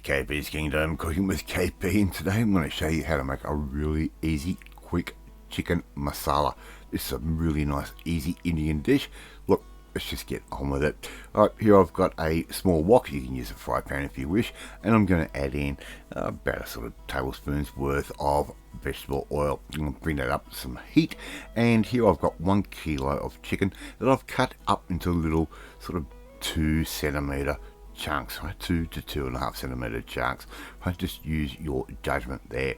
KP's Kingdom, cooking with KP, and today I'm going to show you how to make a really easy, quick chicken masala. This is a really nice, easy Indian dish. Look, let's just get on with it. Alright, here I've got a small wok. You can use a fry pan if you wish, and I'm going to add in about a sort of tablespoon's worth of vegetable oil. I'm going to bring that up to some heat, and here I've got 1 kilo of chicken that I've cut up into little sort of 2 centimeter chunks, right? 2 to 2.5 centimeter chunks. Right? Just use your judgment there.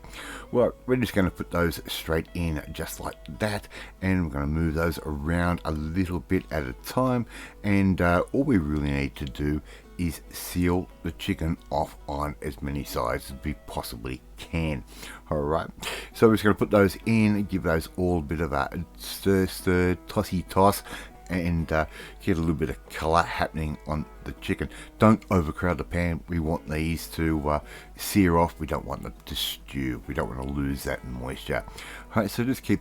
Well, we're just going to put those straight in just like that, and we're going to move those around a little bit at a time, and all we really need to do is seal the chicken off on as many sides as we possibly can. Alright, so we're just going to put those in, give those all a bit of a stir, tossy toss, and get a little bit of colour happening on the chicken. Don't overcrowd the pan. We want these to sear off. We don't want them to stew. We don't want to lose that moisture. Alright, so just keep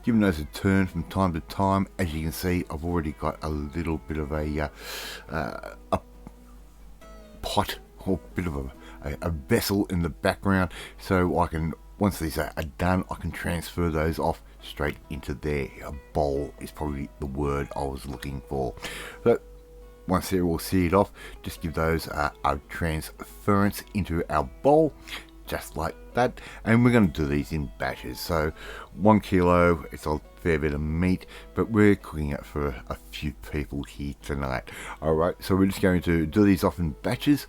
giving those a turn from time to time. As you can see, I've already got a little bit of a pot or a bit of a vessel in the background, so I can, once these are done, I can transfer those off straight into there. A bowl is probably the word I was looking for. But once they're all seared off, just give those a transference into our bowl, just like that. And we're going to do these in batches. So 1 kilo, it's a fair bit of meat, but we're cooking it for a few people here tonight. Alright, so we're just going to do these off in batches,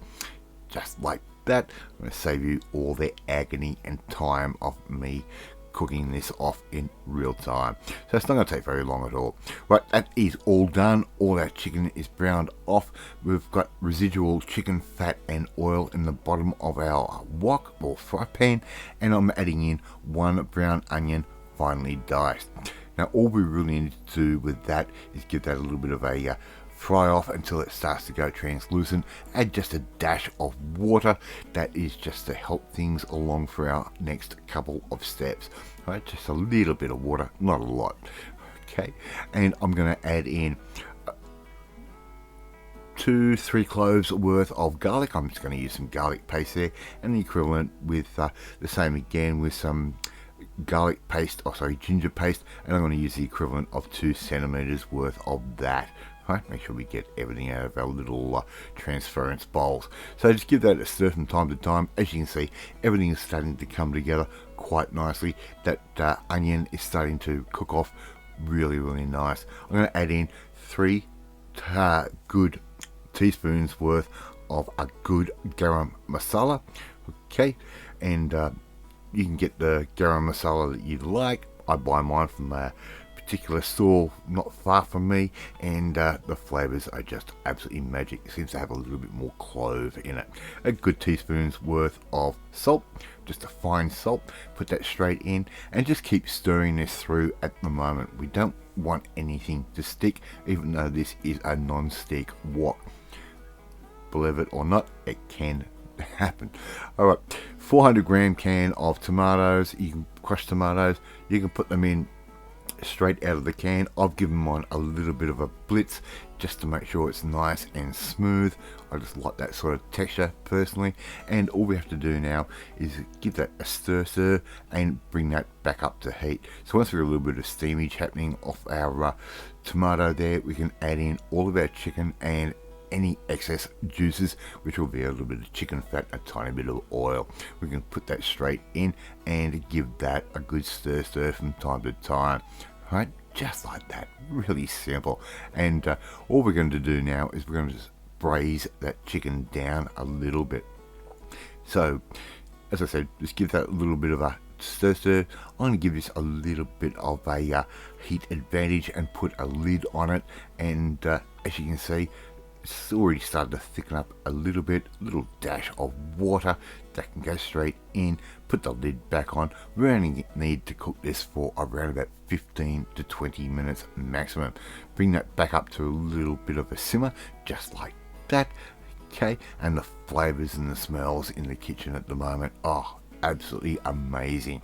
just like that. I'm going to save you all the agony and time of me cooking this off in real time. So it's not going to take very long at all. Right, that is all done. All our chicken is browned off. We've got residual chicken fat and oil in the bottom of our wok or fry pan, and I'm adding in 1 brown onion finely diced. Now all we really need to do with that is give that a little bit of a fry off until it starts to go translucent. Add just a dash of water. That is just to help things along for our next couple of steps. Right, just a little bit of water, not a lot. Okay, and I'm going to add in 2-3 cloves worth of garlic. I'm just going to use some garlic paste there, and the equivalent with the same again with some garlic paste, ginger paste, and I'm going to use the equivalent of 2 centimeters worth of that. Right, make sure we get everything out of our little transference bowls. So just give that a stir from time to time. As you can see, everything is starting to come together quite nicely. That onion is starting to cook off really, really nice. I'm going to add in 3 good teaspoons worth of a good garam masala. Okay, and you can get the garam masala that you like. I buy mine from a particular store not far from me, and the flavors are just absolutely magic. It seems to have a little bit more clove in it. A good teaspoon's worth of salt, just a fine salt. Put that straight in and just keep stirring this through at the moment. We don't want anything to stick, even though this is a non-stick wok. Believe it or not, it can happen. Alright, 400-gram can of tomatoes. You can crush tomatoes, you can put them in straight out of the can. I've given mine a little bit of a blitz just to make sure it's nice and smooth. I just like that sort of texture personally, and all we have to do now is give that a stir and bring that back up to heat. So once we've got a little bit of steamage happening off our tomato there, we can add in all of our chicken and any excess juices, which will be a little bit of chicken fat, a tiny bit of oil. We can put that straight in and give that a good stir from time to time. Right, just like that, really simple. And all we're going to do now is we're going to just braise that chicken down a little bit. So as I said, just give that a little bit of a stir. I'm going to give this a little bit of a heat advantage and put a lid on it, and as you can see, it's already started to thicken up a little bit. Little dash of water that can go straight in. Put the lid back on. We only need to cook this for around about 15 to 20 minutes maximum. Bring that back up to a little bit of a simmer, just like that. Okay, and the flavors and the smells in the kitchen at the moment, oh, absolutely amazing.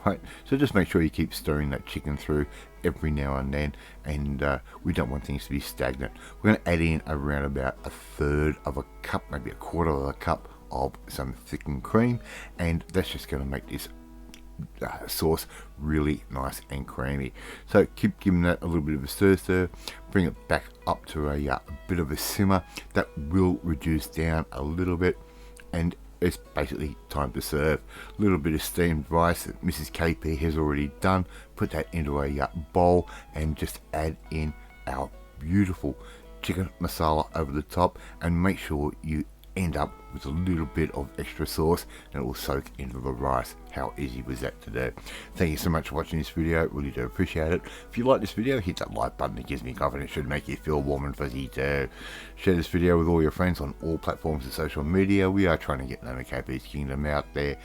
Right, so just make sure you keep stirring that chicken through every now and then, and we don't want things to be stagnant. We're going to add in around about 1/3 of a cup, maybe 1/4 of a cup of some thickened cream, and that's just going to make this sauce really nice and creamy. So keep giving that a little bit of a stir, bring it back up to a bit of a simmer. That will reduce down a little bit, and it's basically time to serve. A little bit of steamed rice that Mrs. KP has already done. Put that into a bowl and just add in our beautiful chicken masala over the top, and make sure you end up with a little bit of extra sauce and it will soak into the rice. How easy was that to do? Thank you so much for watching this video, really do appreciate it. If you like this video, hit that like button, it gives me confidence, should make you feel warm and fuzzy too. Share this video with all your friends on all platforms of social media. We are trying to get Noma KP's Kingdom out there.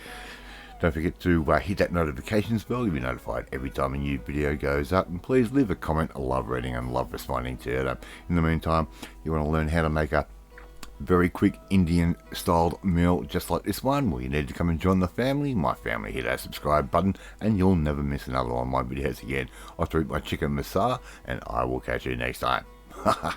Don't forget to hit that notifications bell. You'll be notified every time a new video goes up. And please leave a comment. I love reading and love responding to it. In the meantime, you want to learn how to make a very quick Indian styled meal just like this one, well, you need to come and join the family. My family, hit that subscribe button and you'll never miss another one of my videos again. I'll eat my chicken masala, and I will catch you next time. Bye.